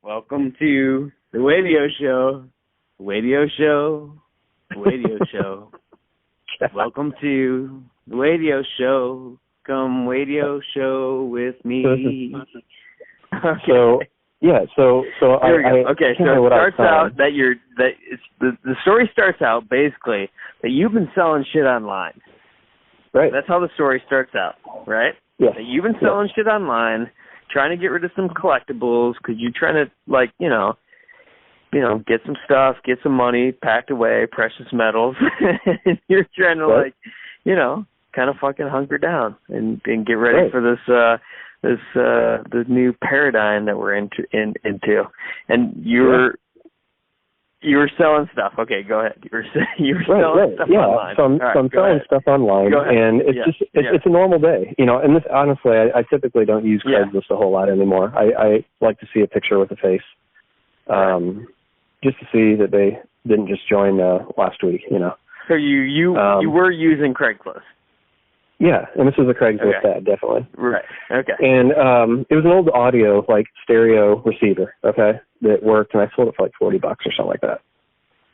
Welcome to the Wadio Show. Wadio Show. Wadio Show. Welcome to the Wadio Show. Come Wadio Show with me. Okay. So here we go. Okay, so it starts out the story starts out basically that you've been selling shit online. Right. That's how the story starts out, right? Yes. That you've been selling shit online, trying to get rid of some collectibles because you're trying to, like, you know, get some stuff, get some money packed away, precious metals. You're trying to, like, you know, kind of fucking hunker down and get ready for this new paradigm that we're into. And you were selling stuff. Okay, go ahead. You were selling stuff online. So I'm selling stuff online, and it's a normal day, you know. And this, honestly, I typically don't use Craigslist a whole lot anymore. I like to see a picture with a face, just to see that they didn't just join last week, you know. So you were using Craigslist. Yeah, and this was a Craigslist ad, definitely. Right. Okay. And it was an old audio, like, stereo receiver, okay, that worked, and I sold it for like $40 or something like that.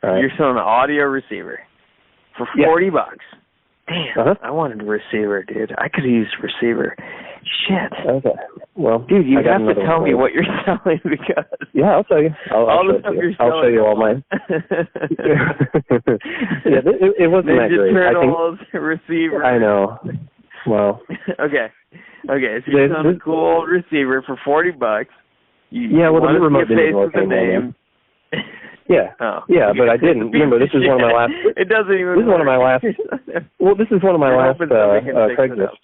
All right. You're selling an audio receiver for $40. Damn, I wanted a receiver, dude. I could use a receiver. Shit. Okay. Well, dude, you have to tell me what you're selling because I'll tell you. All the stuff you're selling. I'll show you all mine. It wasn't Ninja that great. Turtles, receiver. I know. Well. Okay. So you're selling a cool receiver for $40. The remote didn't work anymore. Yeah. But I didn't. Remember, this is one of my last. It doesn't even. This is one of my last. Well, this is one of my last Craigslist.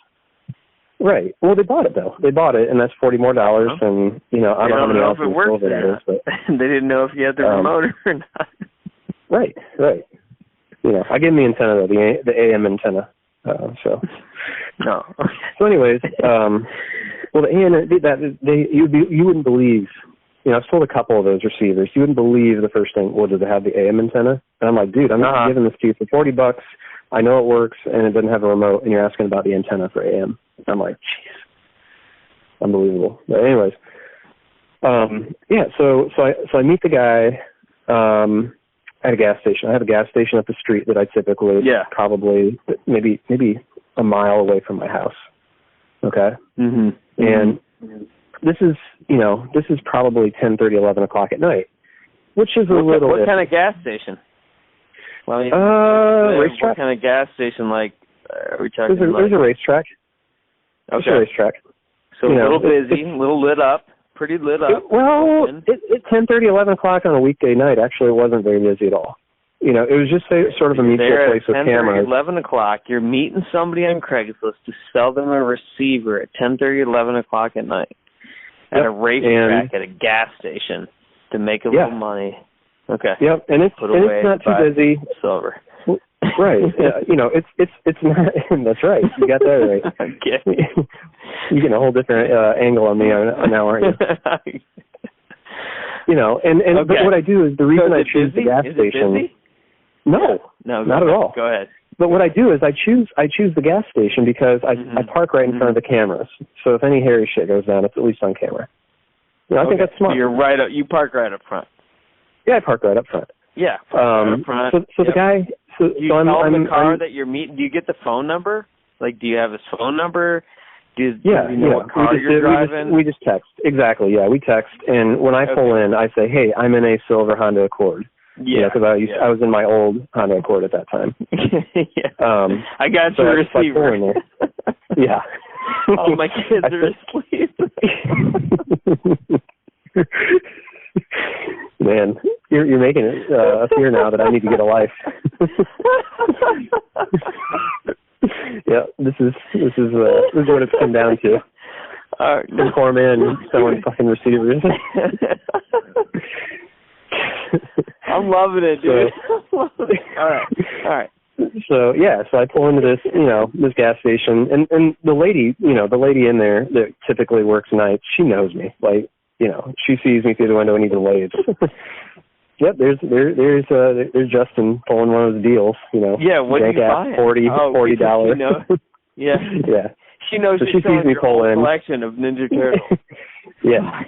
Right. Well, they bought it though. They bought it, and that's $40 more, and you know I don't know how many ounces silver that is, but they didn't know if you had the remote or not. Right. You know, I gave them the antenna though, the AM antenna. So. No. So, anyways, well, the AM you wouldn't believe. You know, I've sold a couple of those receivers. You wouldn't believe the first thing, does it have the AM antenna? And I'm like, dude, I'm not giving this to you for $40. I know it works, and it doesn't have a remote, and you're asking about the antenna for AM. I'm like, jeez, unbelievable. But anyways, so I meet the guy at a gas station. I have a gas station up the street that I typically probably maybe a mile away from my house. Okay, and this is probably 10:30, 11 o'clock at night, which is what kind of gas station? Well, racetrack. What kind of gas station? Like, are we talking? There's a racetrack. Okay. There's a racetrack. So a little busy, a little lit up, pretty lit up. At 10:30, 11 o'clock on a weekday night, actually, it wasn't very busy at all. You know, it was just sort of a mutual place with cameras. 11 o'clock, you're meeting somebody on Craigslist to sell them a receiver at 10:30, 11 o'clock at night at a racetrack at a gas station to make a little money. Okay. Yep, and it's not too busy. Silver. Right. You know, it's not. That's right. You got that right. Okay. You're getting a whole different angle on me now, aren't you? You know, but what I do is the reason I choose the gas station. Busy? No, not at all. Go ahead. But what I do is I choose the gas station because I park right in front of the cameras. So if any hairy shit goes down, it's at least on camera. You know, I think that's smart. So you're right up. You park right up front. Yeah, I park right up front. Yeah. Right up front. So the guy. So I'm the car that you're meeting. Do you get the phone number? Like, do you have his phone number? Do you know what car you're driving? We just text. Exactly. Yeah, we text. And when I pull in, I say, "Hey, I'm in a silver Honda Accord." Yeah, because I was in my old Honda Accord at that time. I got your receiver. Yeah. All my kids are asleep. Man, you're making it appear now that I need to get a life. Yeah, this is what it's come down to. Some poor man selling fucking receivers. I'm loving it, dude. All right. So I pull into this gas station, and the lady in there that typically works nights, she knows me. Like, you know, she sees me through the window and even waves. Yep, there's Justin pulling one of those deals, you know. Yeah, what do you buy? $40. Yeah. Yeah. She knows so she sees me pull in. Collection of Ninja Turtles. Yeah.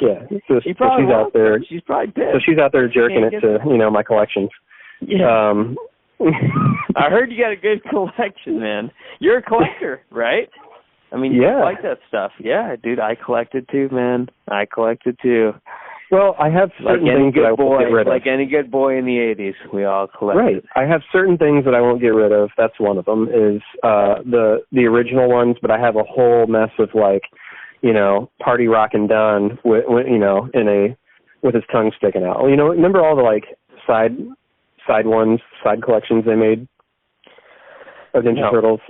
So she's probably out there. She's probably pissed. So she's out there jerking it to, my collections. Yeah. I heard you got a good collection, man. You're a collector, right? I mean, you like that stuff. Yeah, dude, I collected too, man. I collected too. Well, I have certain things that I won't get rid of. Like any good boy in the 80s, we all collected. Right. I have certain things that I won't get rid of. That's one of them is the original ones, but I have a whole mess of like, Party Rockin' Don with his tongue sticking out. Remember all the like side collections they made of Ninja Turtles?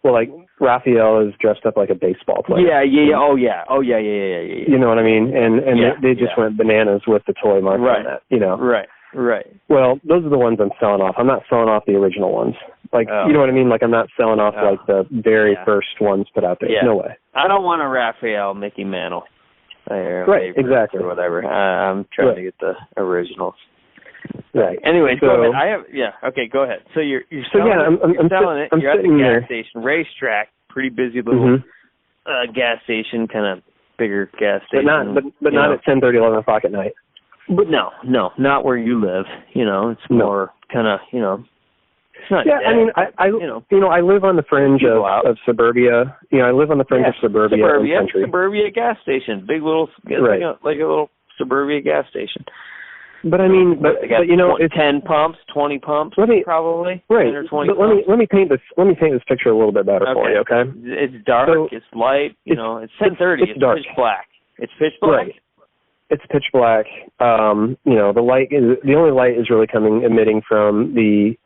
Like Raphael is dressed up like a baseball player. Yeah. Oh yeah. You know what I mean? And they just went bananas with the toy market on that. Right. Well, those are the ones I'm selling off. I'm not selling off the original ones. Like, you know what I mean? Like, I'm not selling off like the very first ones put out there. Yeah. No way. I don't want a Raphael Mickey Mantle. Right. Exactly. Or whatever. I'm trying to get the originals. Right. Anyway, go ahead. Okay, go ahead. So you're selling I'm selling it. I'm you're at the gas there. station, racetrack, pretty busy little gas station, kind of bigger gas station. But not at 10:30, 11 o'clock at night. But no, not where you live. It's more kind of, it's not. Yeah, dead. I mean, I live on the fringe of suburbia. I live on the fringe of suburbia and country. Suburbia gas station, big little, like a little suburbia gas station. But I mean, it's 10 pumps, 20 pumps, probably. Right. 10 or 20 but pumps. let me paint this picture a little bit better for you, okay? It's dark. So, it's light. It's 10:30. It's dark. pitch black. It's pitch black. Right. It's pitch black. The light is the only light is really emitting from the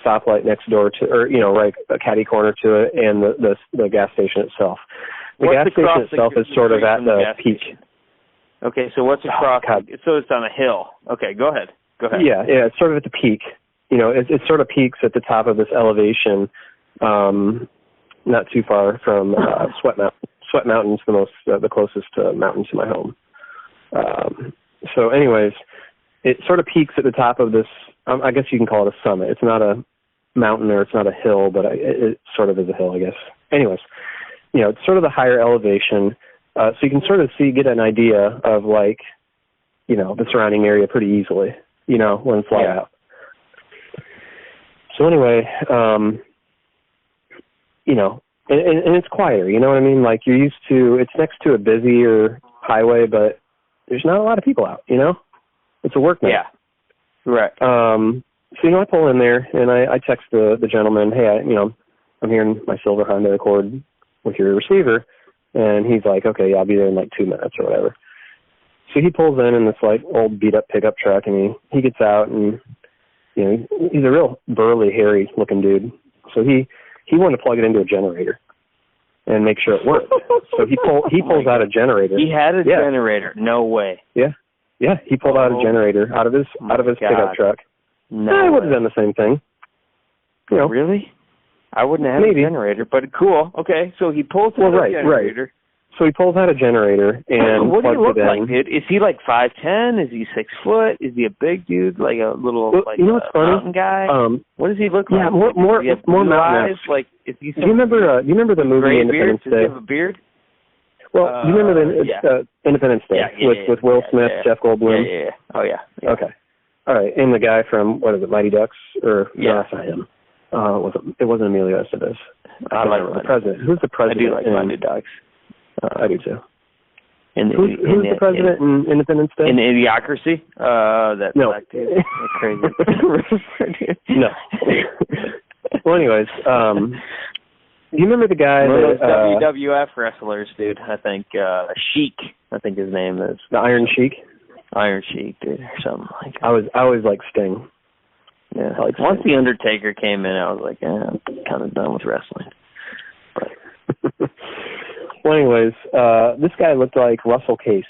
stoplight next door to, or right a catty corner to it, and the gas station itself. The gas station itself is sort of at the peak. Station? Okay, so what's across? So it's on a hill. Okay, go ahead. Yeah, it's sort of at the peak. It sort of peaks at the top of this elevation, not too far from Sweat Mountain. Sweat Mountain's the closest mountain to my home. So, anyways, it sort of peaks at the top of this. I guess you can call it a summit. It's not a mountain or it's not a hill, but it sort of is a hill, I guess. Anyways, it's sort of the higher elevation. So you can sort of get an idea of like, the surrounding area pretty easily, when it's light out. So anyway, and it's quieter, you know what I mean? Like you're used to, it's next to a busier highway, but there's not a lot of people out, It's a work night. Yeah. Right. So, I pull in there and I text the gentleman, hey, I'm here in my silver Honda Accord with your receiver. And he's like, okay, yeah, I'll be there in like 2 minutes or whatever. So he pulls in this like old beat up pickup truck, and he gets out, and he's a real burly, hairy looking dude. So he wanted to plug it into a generator and make sure it worked. So he pulls out a generator. He had a generator. No way. Yeah. He pulled out a generator out of his pickup truck. No, I would have done the same thing. Really? I wouldn't have a generator, but cool. Okay, so he pulls out a generator. Right. So he pulls out a generator and what does he look like, dude? Is he like 5'10"? Is he 6 foot? Is he a big dude, like a little what's funny? Mountain guy? What does he look like? Yeah, more mountain eyes. Like, is he? Do you remember the movie Independence Day? Does he have a beard? Well, you remember Independence Day with Will Smith, Jeff Goldblum? Yeah. Oh yeah. Okay. All right, and the guy from what is it, Mighty Ducks? Or no, that's not him. It wasn't Emilio Estevez. I like the president. Who's the president? I do like Mighty Ducks. I do too. Who's the president in Independence Day? In Idiocracy? That black dude. That's crazy. No. Well, anyways, do you remember the guy that WWF wrestlers, dude? I think Sheik. I think his name is the Iron Sheik. Iron Sheik, dude, or something like that. I always like Sting. Yeah. Once the Undertaker came in, I was like, I'm kind of done with wrestling. But well, anyways, this guy looked like Russell Case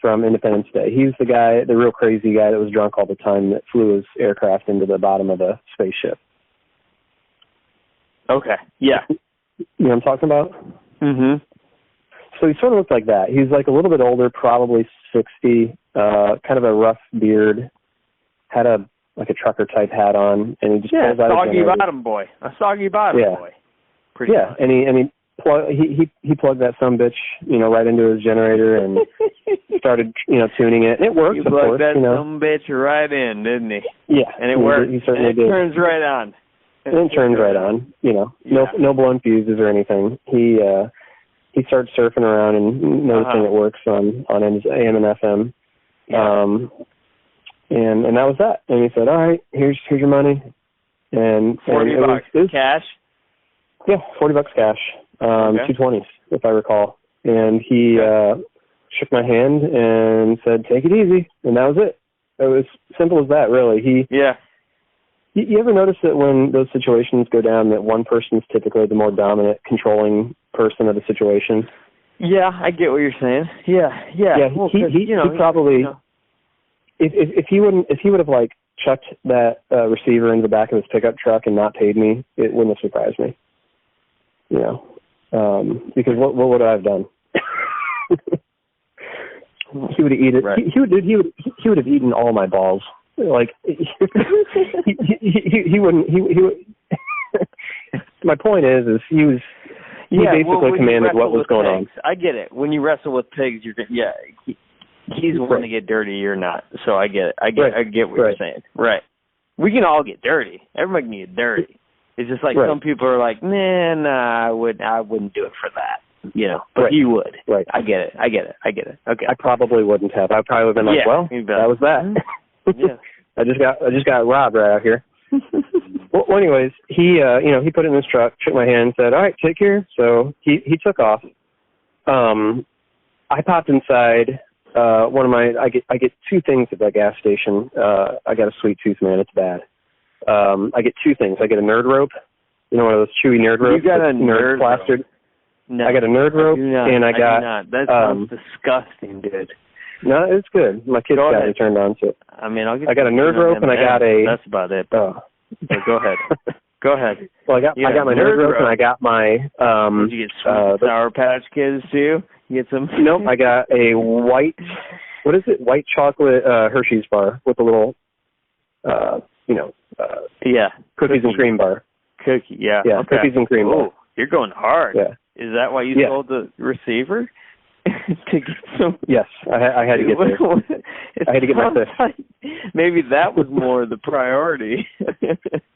from Independence Day. He's the guy, the real crazy guy that was drunk all the time that flew his aircraft into the bottom of a spaceship. Okay. Yeah. You know what I'm talking about? Mm-hmm. So he sort of looked like that. He's like a little bit older, probably 60, kind of a rough beard, had a trucker type hat on, and he just pulls out a generator. A soggy bottom boy. Pretty much. And he plugged that sumbitch, right into his generator and started, tuning it. And it worked, He of course. plugged that sumbitch right in, didn't he? Yeah. And it worked. He certainly did. It turns right on. And it turns right on. No blown fuses or anything. He started surfing around and noticing it works on his AM and FM. Yeah. And that was that. And he said, all right, here's your money. And $40 cash? Yeah, $40 cash. Okay. 220s, if I recall. And he shook my hand and said, take it easy. And that was it. It was simple as that, really. You ever notice that when those situations go down that one person is typically the more dominant, controlling person of the situation? Yeah, I get what you're saying. Yeah. Well, he probably, if he would have like chucked that receiver into the back of his pickup truck and not paid me, it wouldn't have surprised me. Because what would I have done? He would have eaten. Right. He would have eaten all my balls. Like he wouldn't. He would. My point is he was. He basically commanded what was going on. I get it. When you wrestle with pigs, he's one to get dirty. You're not. So I get it. I get what you're saying. Right. We can all get dirty. Everybody can get dirty. It's just like some people are like, nah, I wouldn't do it for that. But you would. Right. I get it. Okay. I probably wouldn't have. I probably would have been like, well, that was that. Yeah. I just got robbed right out here. Well, anyways, he put it in his truck, shook my hand, and said, all right, take care. So he took off. I popped inside. I get two things at that gas station. I got a sweet tooth, man. It's bad. I get two things. I get a nerd rope, one of those chewy nerd ropes. You got a nerd plastered. Rope? No, I got a nerd rope, and I got. That sounds disgusting, dude. No, it's good. My kids got me turned on to it. I mean, I got a nerd rope, and I got a. That's about it. So go ahead. Go ahead. Well, I got my nerd rope, and I got my. Did you get sweet Sour Patch Kids too? You get some? Nope. I got a white. What is it? White chocolate Hershey's bar with a little. Cookies and cream bar. Cookie, yeah. Yeah, okay. Cookies and cream bar. You're going hard. Yeah. Is that why you told the receiver to get some? Yes, I had to get there. I had to get my fix. Like maybe that was more the priority.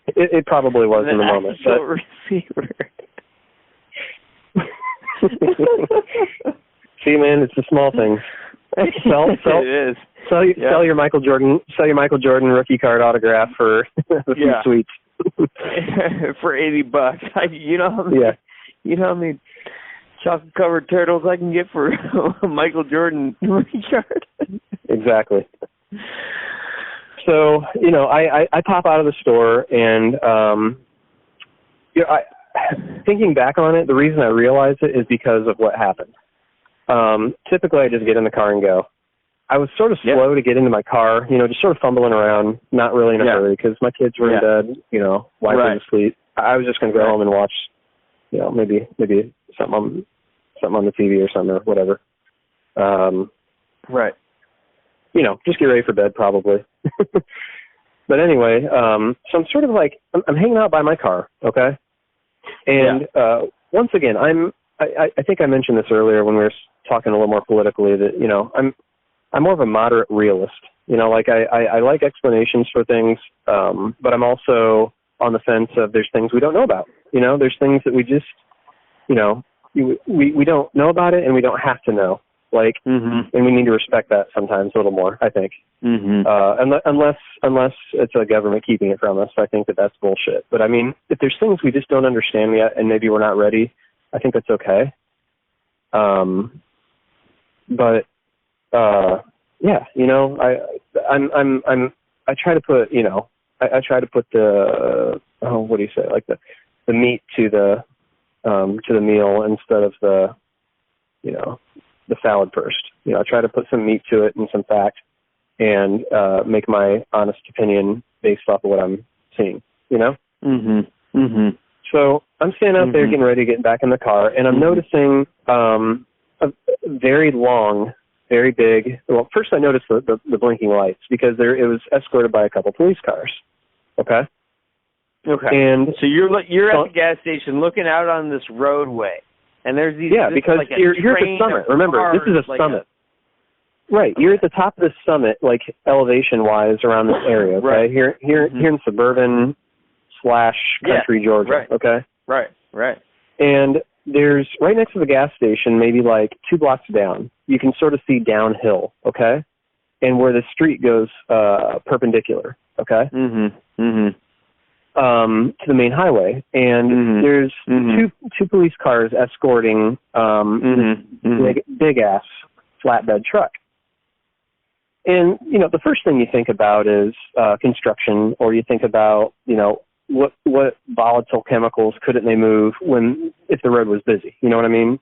It probably was in the moment. Receiver. See, man, it's the small things. It is. Sell your Michael Jordan rookie card autograph for a few sweets. For $80. You know how many chocolate covered turtles I can get for a Michael Jordan rookie card? Exactly. So, I pop out of the store and thinking back on it, the reason I realized it is because of what happened. Typically I just get in the car and go. I was sort of slow to get into my car, just sort of fumbling around, not really in a hurry because my kids were in bed, wiping asleep. I was just going to go home and watch, maybe something on the TV or something or whatever. Just get ready for bed probably. But anyway, so I'm sort of like, I'm hanging out by my car, okay? And once again, I think I mentioned this earlier when we were talking a little more politically that, I'm more of a moderate realist. I like explanations for things, but I'm also on the fence of there's things we don't know about. There's things that we just, we don't know about it and we don't have to know. And we need to respect that sometimes a little more, I think. Unless it's a government keeping it from us, I think that's bullshit. But I mean, if there's things we just don't understand yet and maybe we're not ready, I think that's okay. I try to put, I try to put the, what do you say, like the meat to the meal instead of the salad first. I try to put some meat to it and some fact and make my honest opinion based off of what I'm seeing, So I'm standing out there getting ready to get back in the car, and I'm noticing a very long, very big. Well, first I noticed the blinking lights because it was escorted by a couple police cars. Okay. Okay. And so you're at the gas station looking out on this roadway, And there's these because like you're at the summit. Remember, this is a summit. Right, you're at the top of this summit, like elevation-wise, around this area. Okay, right. Here in suburban / country Georgia. Right. Okay. Right. And there's right next to the gas station, maybe like 2 blocks down. You can sort of see downhill. Okay, and where the street goes perpendicular. Okay. To the main highway, and there's two police cars escorting this big ass flatbed truck. And the first thing you think about is construction, or you think about what volatile chemicals couldn't they move if the road was busy? You know what I mean?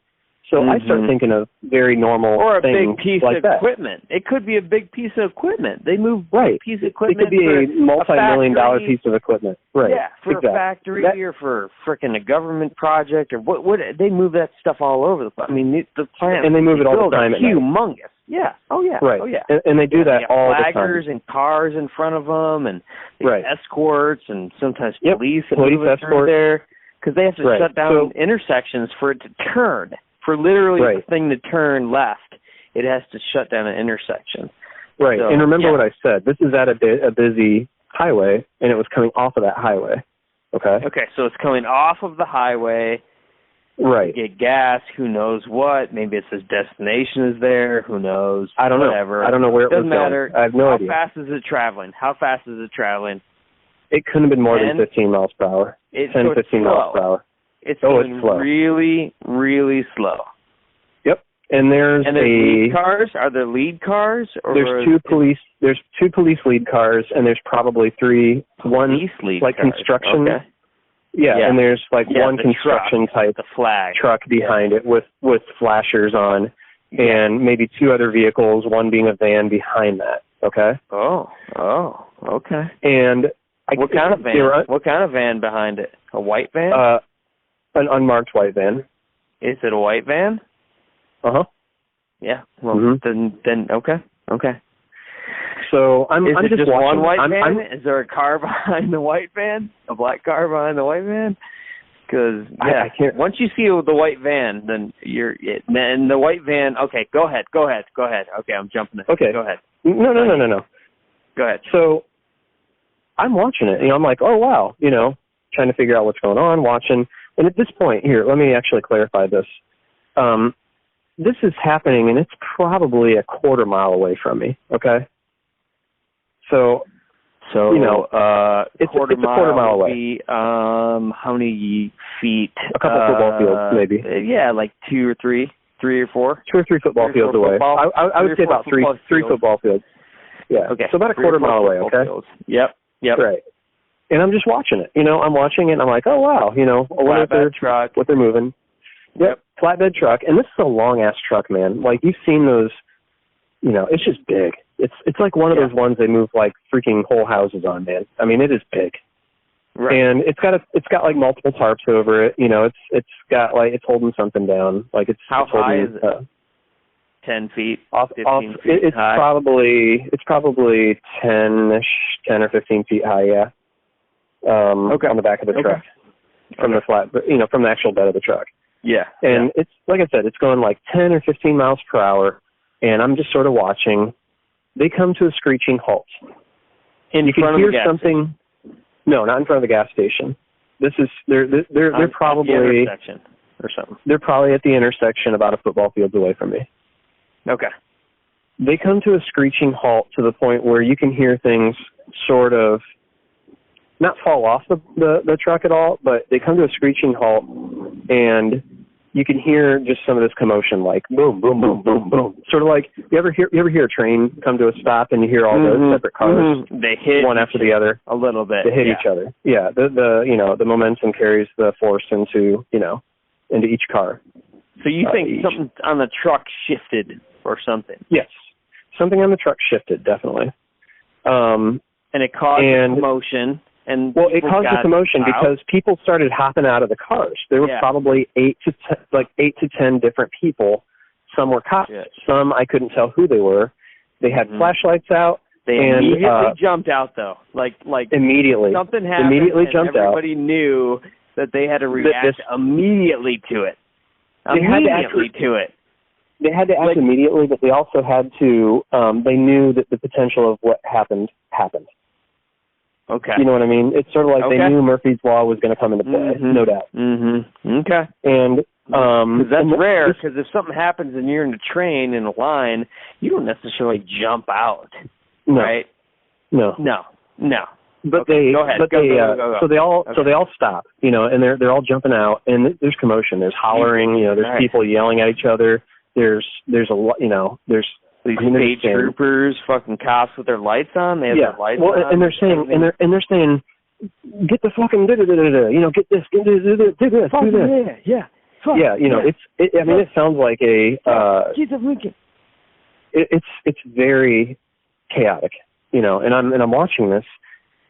So I start thinking of very normal or a things big piece like of that. equipment. It could be a big piece of equipment. They move right. piece of equipment. It could be a multi-million-dollar piece of equipment. Right. Yeah, for a factory or for frickin' a government project or what? They move that stuff all over the place. I mean, the plant and they move it all the time. Humongous. Yeah. Oh yeah. Right. Oh yeah. And they do that all the time. Flaggers and cars in front of them, and escorts, and sometimes police escorts there because they have to shut down intersections for it to turn. For literally the thing to turn left, it has to shut down an intersection. Right, so, and remember what I said. This is at a busy highway, and it was coming off of that highway. Okay? Okay, so it's coming off of the highway. Right. To get gas, who knows what. Maybe it says destination is there. Who knows? I don't know. Whatever. I don't know where it Doesn't was matter. going. I have no idea. How fast is it traveling? It couldn't have been more than 15 miles per hour. 10, 15 miles per hour. It's going slow. Really, really slow. Yep. And there's lead cars? Are there lead cars? Or there's two police lead cars, and there's probably 3. One lead like cars. construction. Okay. Yeah, and there's like one construction type truck behind it with flashers on, and maybe 2 other vehicles, one being a van behind that. Okay. Oh, okay. And what kind of van? What kind of van behind it? A white van? An unmarked white van. Is it a white van? Uh-huh. Yeah. Well, then okay. So I'm just watching. One white van? Is there a car behind the white van? A black car behind the white van? Because I can't. Once you see the white van, then then the white van. Okay, go ahead. Okay, I'm jumping in. Okay, go ahead. No. Go ahead. So I'm watching it. I'm like, oh wow, trying to figure out what's going on, watching. And at this point, here, let me actually clarify this. This is happening, and it's probably a quarter mile away from me. Okay. So it's a quarter mile away. Be, how many feet? A couple football fields, maybe. Yeah, like 2 or 3, 3 or 4. 2 or 3 football fields away. I would say about three football fields. Yeah. Okay. So about a quarter mile away. Okay. Fields. Yep. Right. And I'm just watching it. I'm watching it, and I'm like, oh wow, I wonder what they're moving. Yep. Flatbed truck, and this is a long ass truck, man. Like you've seen those. It's just big. It's like one of those ones they move like freaking whole houses on, man. I mean, it is big. Right. And it's got like multiple tarps over it. It's got like it's holding something down. Like it's how high is it? 10 feet, 15 feet it's high. It's probably 10 or 15 feet high. Yeah. On the back of the truck, from the flat, from the actual bed of the truck. Yeah. And it's like I said, it's going like 10 or 15 miles per hour, and I'm just sort of watching. They come to a screeching halt. In you front can of hear the gas something. Station. No, not in front of the gas station. This is they're probably at the intersection or something. They're probably at the intersection about a football field away from me. Okay. They come to a screeching halt to the point where you can hear things sort of not fall off the truck at all, but they come to a screeching halt, and you can hear just some of this commotion, like boom, boom, boom, boom, boom. Sort of like you ever hear a train come to a stop, and you hear all those separate cars, they hit one after the other a little bit. They hit each other. Yeah, the momentum carries the force into each car. So you think something on the truck shifted or something? Yes, something on the truck shifted, definitely. And it caused a commotion. It caused a commotion because people started hopping out of the cars. There were probably 8 to 10 different people. Some were cops. Some I couldn't tell who they were. They had flashlights out. They immediately jumped out, though. Like immediately. Something happened. Immediately jumped everybody knew that they had to react immediately to it. immediately to it. They had to act immediately, but they also had to, they knew that the potential of what happened. Okay. You know what I mean? It's sort of like they knew Murphy's Law was going to come into play, no doubt. Mm-hmm. Okay. And cause that's rare, because if something happens and you're in a train, in a line, you don't necessarily jump out, right? No. But go ahead. Go. So they all stop, you know, and they're all jumping out, and there's commotion, there's hollering, you know, there's people yelling at each other, there's a lot, you know, there's these state troopers, fucking cops with their lights on. They have their lights on. And they're saying, get the fucking you know, get this, do this. Yeah. You know, it sounds like it's very chaotic, you know. And I'm watching this,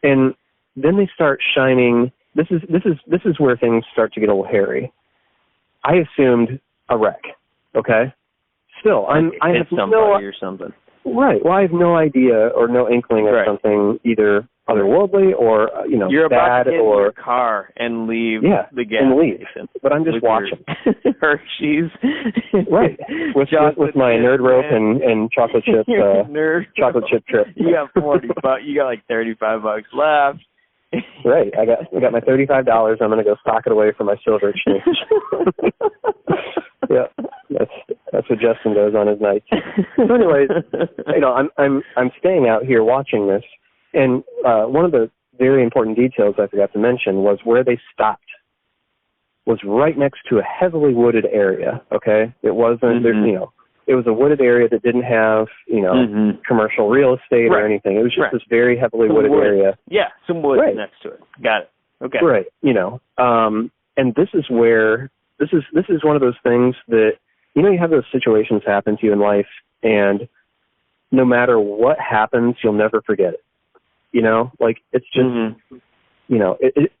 and then they start shining. This is where things start to get a little hairy. I assumed a wreck. Okay. Still, I have somebody or something. Right. Well, I have no idea or no inkling of something either otherworldly or you're bad about to get or in your car and leave the gas station. But I'm just watching. Hershey's. Right. With my nerd rope and chocolate chip chocolate chip trip. You got $40. You got like $35 left. Right. I got my $35. I'm going to go stock it away for my silver exchange. Yeah. That's what Justin does on his nights. So anyways, you know, I'm staying out here watching this, and one of the very important details I forgot to mention was where they stopped was right next to a heavily wooded area. Okay, it wasn't there, you know, it was a wooded area that didn't have, you know, commercial real estate or anything. It was just this very heavily wooded area. Yeah, some wood next to it. Got it. Okay. Right. You know, and this is where this is one of those things that, you know, you have those situations happen to you in life, and no matter what happens, you'll never forget it. You know, like it's just, you know,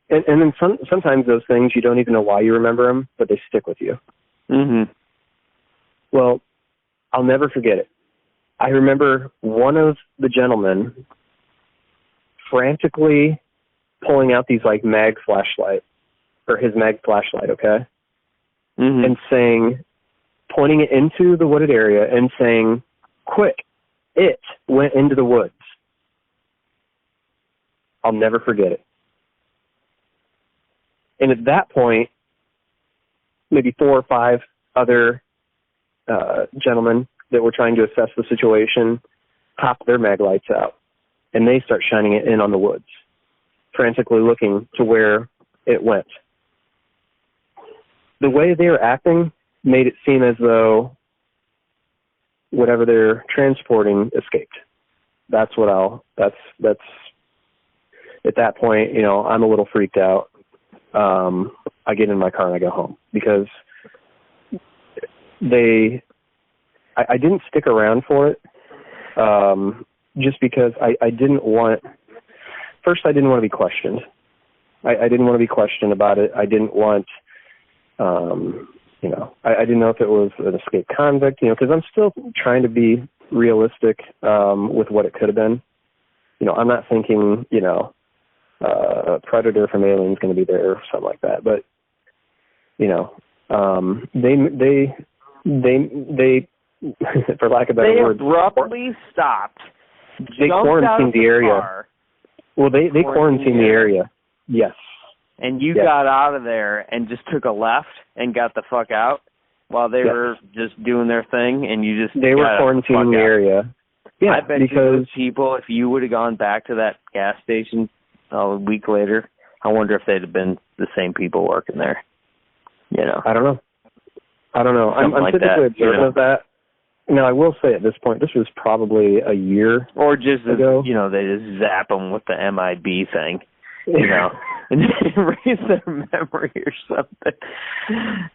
and then sometimes those things you don't even know why you remember them, but they stick with you. Well, I'll never forget it. I remember one of the gentlemen frantically pulling out these like mag flashlight, okay, and saying, pointing it into the wooded area and saying, "Quick, it went into the woods." I'll never forget it. And at that point, maybe 4 or 5 other gentlemen that were trying to assess the situation pop their mag lights out, and they start shining it in on the woods, frantically looking to where it went. The way they were acting made it seem as though whatever they're transporting escaped. That's at that point, you know, I'm a little freaked out. I get in my car and I go home because I didn't stick around for it, just because I didn't want to be questioned. I didn't want to be questioned about it. I didn't want, you know, I didn't know if it was an escaped convict, you know, because I'm still trying to be realistic with what it could have been. You know, I'm not thinking, you know, a predator from Alien is going to be there or something like that. But, you know, they for lack of a better word, abruptly stopped. They quarantined the area. Car, well, they quarantined the area. Yes. And you got out of there and just took a left and got the fuck out while they were just doing their thing, and you just they were quarantining the area. Yeah, I bet those people, if you would have gone back to that gas station a week later, I wonder if they'd have been the same people working there. You know, I don't know. I'm like typically observant of that. Now, I will say at this point, this was probably a year or just ago. You know, they just zap them with the MIB thing, you know, and erase their memory or something,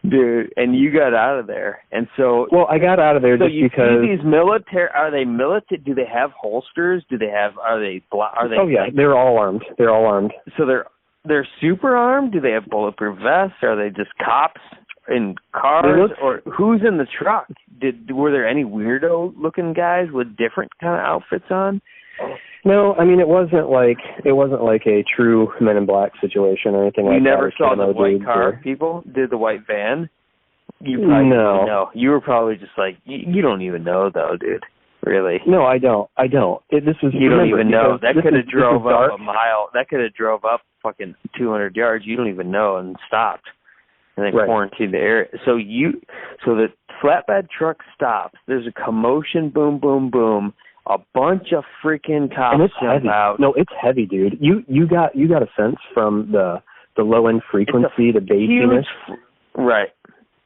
dude. And you got out of there, and so I got out of there just because. So you see these military? Are they military? Do they have holsters? Do they have? Are they? Oh yeah, they're all armed. So they're super armed. Do they have bulletproof vests? Are they just cops in cars? Or who's in the truck? Were there any weirdo looking guys with different kind of outfits on? No, I mean it wasn't like a true Men in Black situation or anything like that. You never saw the white car people? Did the white van? You probably didn't even know. You were probably just like, you don't even know, though, dude. Really? No, I don't. This was. You don't even know. That could have drove up a mile. That could have drove up fucking 200 yards. You don't even know and stopped, and then quarantined the area. So the flatbed truck stops. There's a commotion. Boom, boom, boom. A bunch of freaking cops jump out. No, it's heavy, dude. You got a sense from the low end frequency, the bassiness. Right.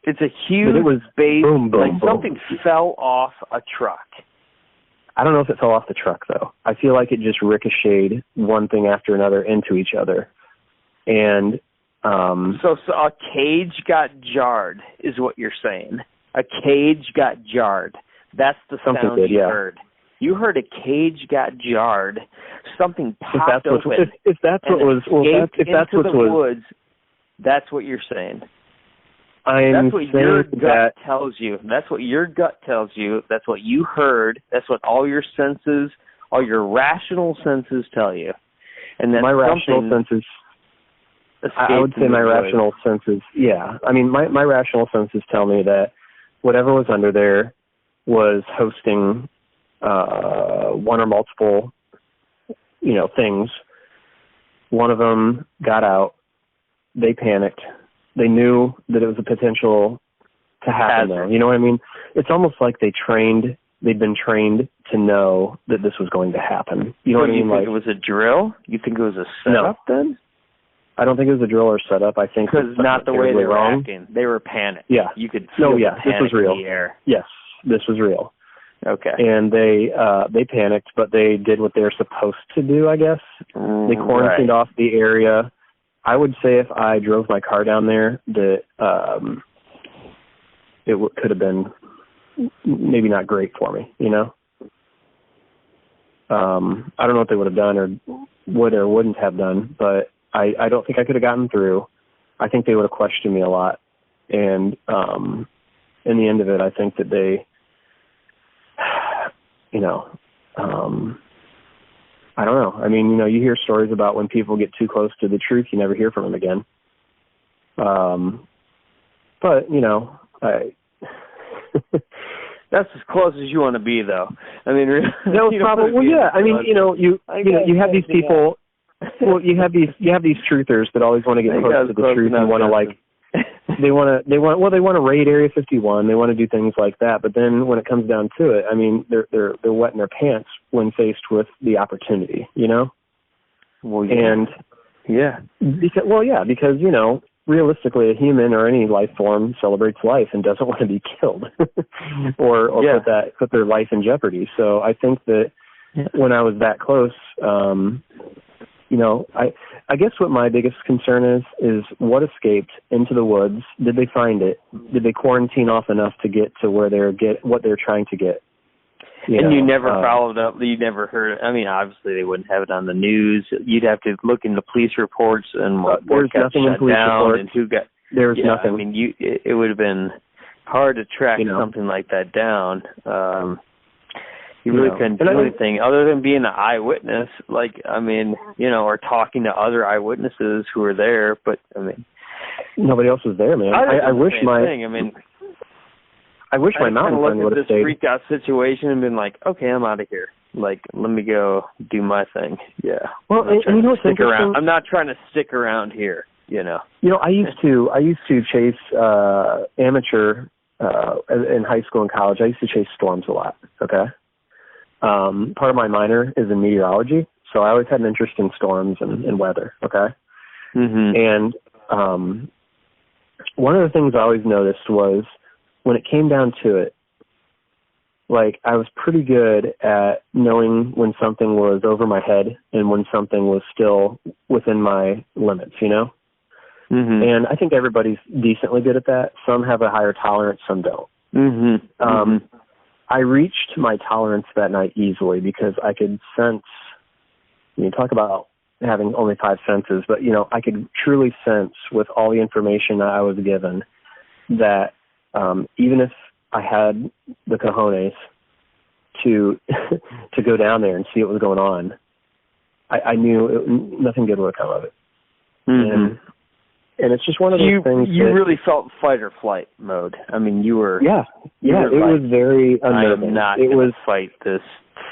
It's a huge bass. Boom, boom, like something fell off a truck. I don't know if it fell off the truck, though. I feel like it just ricocheted one thing after another into each other. And so a cage got jarred is what you're saying. A cage got jarred. That's the sound you heard. You heard a cage got jarred. Something popped open. If that's what was... If that's what was... woods, that's what you're saying. That's what your gut tells you. That's what your gut tells you. That's what you heard. That's what all your senses, all your rational senses tell you. And that's my rational senses. I would say my rational senses. Yeah, I mean, my rational senses tell me that whatever was under there was hosting one or multiple, things. One of them got out. They panicked. They knew that it was a potential to happen there. You know what I mean? It's almost like they'd been trained to know that this was going to happen. You know what I mean? You think it was a drill? You think it was a setup then? I don't think it was a drill or setup. I think because not the way they were acting. They were panicked. Yeah. You could feel the panic this was real. in the air. Yes, this was real. Okay. And they panicked, but they did what they were supposed to do, I guess. They quarantined off the area. I would say if I drove my car down there, that could have been maybe not great for me, I don't know what they would have done or would or wouldn't have done, but I don't think I could have gotten through. I think they would have questioned me a lot. And in the end of it, I think that they, I don't know. I mean, you hear stories about when people get too close to the truth, you never hear from them again. But, that's as close as you want to be, though. I mean, no, probably. Well, yeah. I mean, you have these people. Well, you have these truthers that always want to get close to the truth and want to they want to raid Area 51. They want to do things like that. But then when it comes down to it, I mean, they're wetting their pants when faced with the opportunity, Well, yeah. And because realistically, a human or any life form celebrates life and doesn't want to be killed or put their life in jeopardy. So I think that when I was that close, I guess what my biggest concern is what escaped into the woods. Did they find it? Did they quarantine off enough to get to where what they're trying to get? You never followed up. You never heard. I mean, obviously they wouldn't have it on the news. You'd have to look into police reports and what got nothing in police reports. And who got. There's nothing. I mean, it would have been hard to track something like that down. You really couldn't do anything other than being an eyewitness, or talking to other eyewitnesses who were there. But I mean, nobody else was there, man. I wish I wish my mountain friend would have stayed. This freak out situation and been like, okay, I'm out of here. Like, let me go do my thing. Yeah. Well, and what's interesting? I'm not trying to stick around here. I used to chase amateur in high school and college. I used to chase storms a lot. Okay. Part of my minor is in meteorology, so I always had an interest in storms and weather. Okay. Mm-hmm. And one of the things I always noticed was when it came down to it, I was pretty good at knowing when something was over my head and when something was still within my limits, Mm-hmm. And I think everybody's decently good at that. Some have a higher tolerance, some don't. Mm-hmm. I reached my tolerance that night easily because I could sense, talk about having only 5 senses, but, I could truly sense with all the information that I was given that even if I had the cojones to go down there and see what was going on, I knew nothing good would come of it. Mm-hmm. And it's just one of those things. You really felt fight or flight mode. I mean, you were. Yeah. It was very unnerving. I'm not going to fight this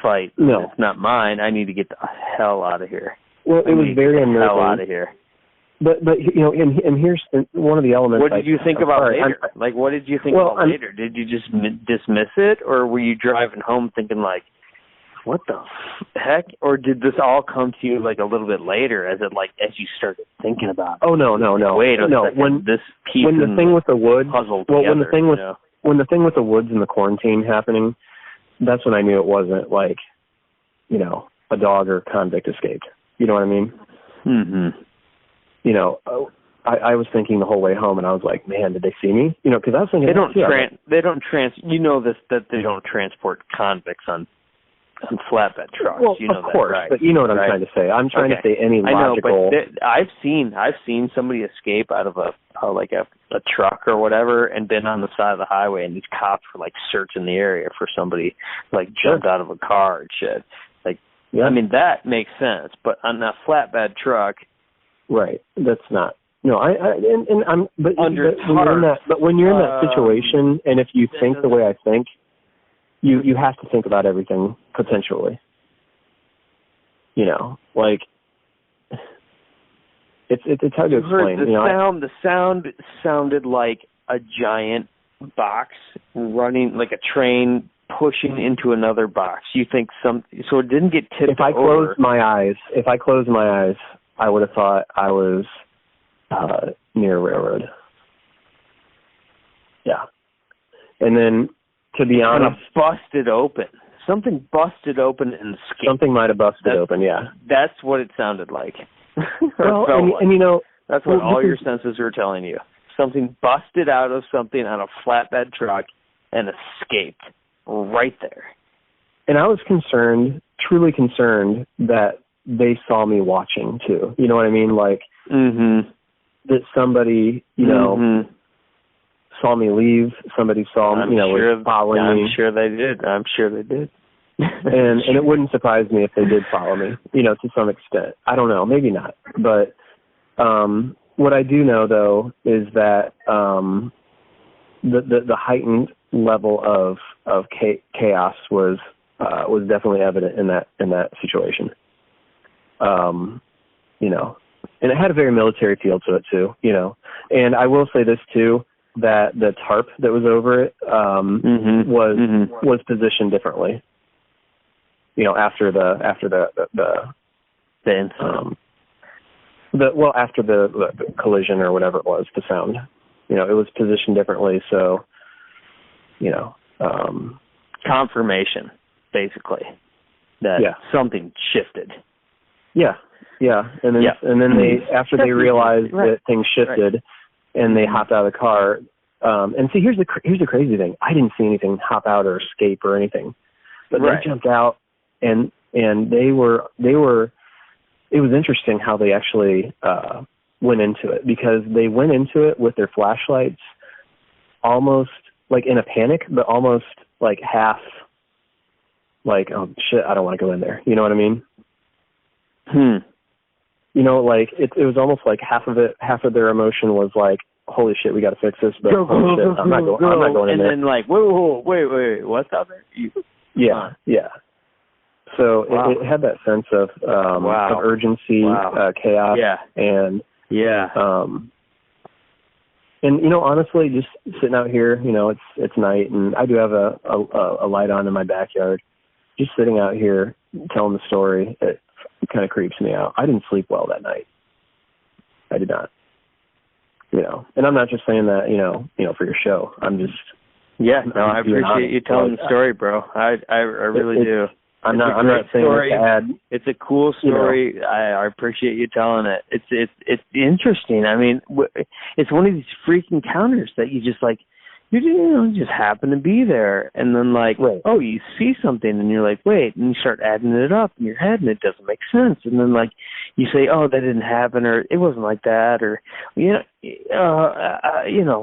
fight. No. It's not mine. I need to get the hell out of here. Well, it was very unnerving. Hell out of here. But and here's one of the elements. What did you think about later? What did you think about later? Did you just dismiss it, or were you driving home thinking like, what the heck? Or did this all come to you like a little bit later as you started thinking about it? Oh, no. Wait a second. When the thing with the woods, when the thing with the woods and the quarantine happening, that's when I knew it wasn't like, a dog or convict escaped. You know what I mean? Mm-hmm. I was thinking the whole way home, and I was like, man, did they see me? Because I was thinking that they don't transport convicts on flatbed trucks. Well, of course, right? But you know what I'm trying to say. I'm trying to say any logical. I know, but I've seen somebody escape out of a truck or whatever, and been on the side of the highway, and these cops were like searching the area for somebody jumped out of a car and shit. I mean, that makes sense, but on a flatbed truck, right? That's not. No, but when you're in that situation, and if you think the way I think, you have to think about everything potentially. It's hard to explain. The sound sounded like a giant box running, like a train pushing into another box. You think so it didn't get tipped over. If I closed my eyes, I would have thought I was near a railroad. Yeah. And then, to be honest, busted open. Something busted open and escaped. Something might have busted open, yeah. That's what it sounded like. Well, that's what all your senses are telling you. Something busted out of something on a flatbed truck and escaped right there. And I was truly concerned that they saw me watching too. You know what I mean? That somebody, saw me leave. Somebody saw me, was following me. I'm sure they did. and it wouldn't surprise me if they did follow me, to some extent. I don't know, maybe not. But what I do know though is that the heightened level of chaos was definitely evident in that situation. And it had a very military feel to it too, And I will say this too, that the tarp that was over it was positioned differently. After the incident. After the collision or whatever it was, the sound. It was positioned differently, so confirmation, basically, that something shifted. Yeah. And then after they realized that things shifted, and they hopped out of the car. And see, here's the crazy thing. I didn't see anything hop out or escape or anything, but they jumped out, and they were. It was interesting how they actually went into it, because they went into it with their flashlights, almost like in a panic, but almost like half. Like, oh shit, I don't want to go in there. You know what I mean? It was almost like half of their emotion was like, holy shit, we got to fix this, but holy shit, I'm not going in there. And then wait, what's out there? Yeah. So it had that sense of urgency, chaos, and and honestly, just sitting out here, it's night, and I do have a light on in my backyard. Just sitting out here telling the story, it kind of creeps me out. I didn't sleep well that night. I did not. And I'm not just saying that, for your show. I'm just. Yeah, no, I appreciate you telling the story, bro. I really do. I'm not saying it to add. It's a cool story. I appreciate you telling it. It's interesting. I mean, it's one of these freak encounters that you just you just happen to be there, and then oh, you see something, and you're like, wait, and you start adding it up in your head, and it doesn't make sense, and then you say, oh, that didn't happen, or it wasn't like that, or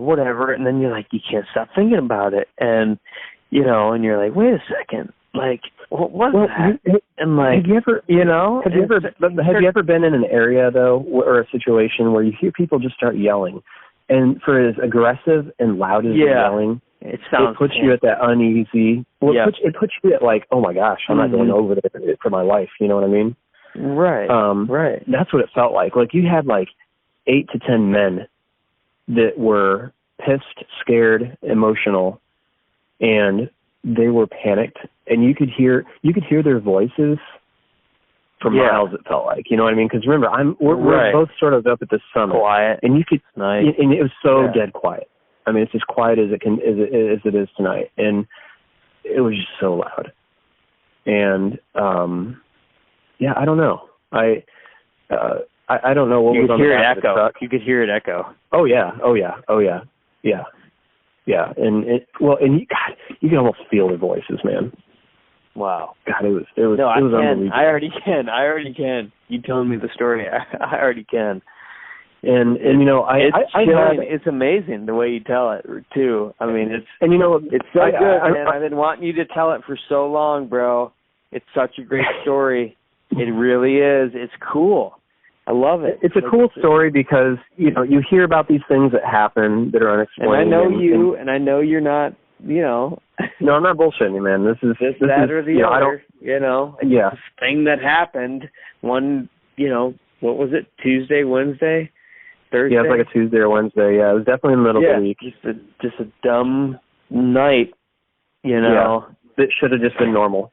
whatever, and then you're like, you can't stop thinking about it, and and you're like, wait a second, like, what was that? And like, have you ever, have you ever been in an area though, or a situation where you hear people just start yelling, and for as aggressive and loud as they're yelling, it puts you at that uneasy. Well, it puts you at like, oh my gosh, I'm not going over there for my life. You know what I mean? Right. Right. That's what it felt like. Like you had like 8 to 10 men that were pissed, scared, emotional, and they were panicked, and you could hear their voices for miles. It felt like, you know what I mean? Because remember, we're both sort of up at the summit, quiet, and you could, and it was so dead quiet. I mean, it's as quiet as it is tonight, and it was just so loud. And I don't know. I don't know what was on the back of the truck. You could hear it echo. Oh yeah. Yeah, and you can almost feel their voices, man. Wow. God, it was unbelievable. I already can. You telling me the story, I already can. And it's amazing the way you tell it too. I mean, it's so good, man. I've been wanting you to tell it for so long, bro. It's such a great story. It really is. It's cool. I love it. It's a cool story because, you hear about these things that happen that are unexplained. And I know and I know you're not, No, I'm not bullshitting, man. This is that or the other, It's this thing that happened one, what was it, Tuesday, Wednesday, Thursday? Yeah, it was like a Tuesday or Wednesday. Yeah, it was definitely in the middle of the week. Just a dumb night, Yeah, it should have just been normal.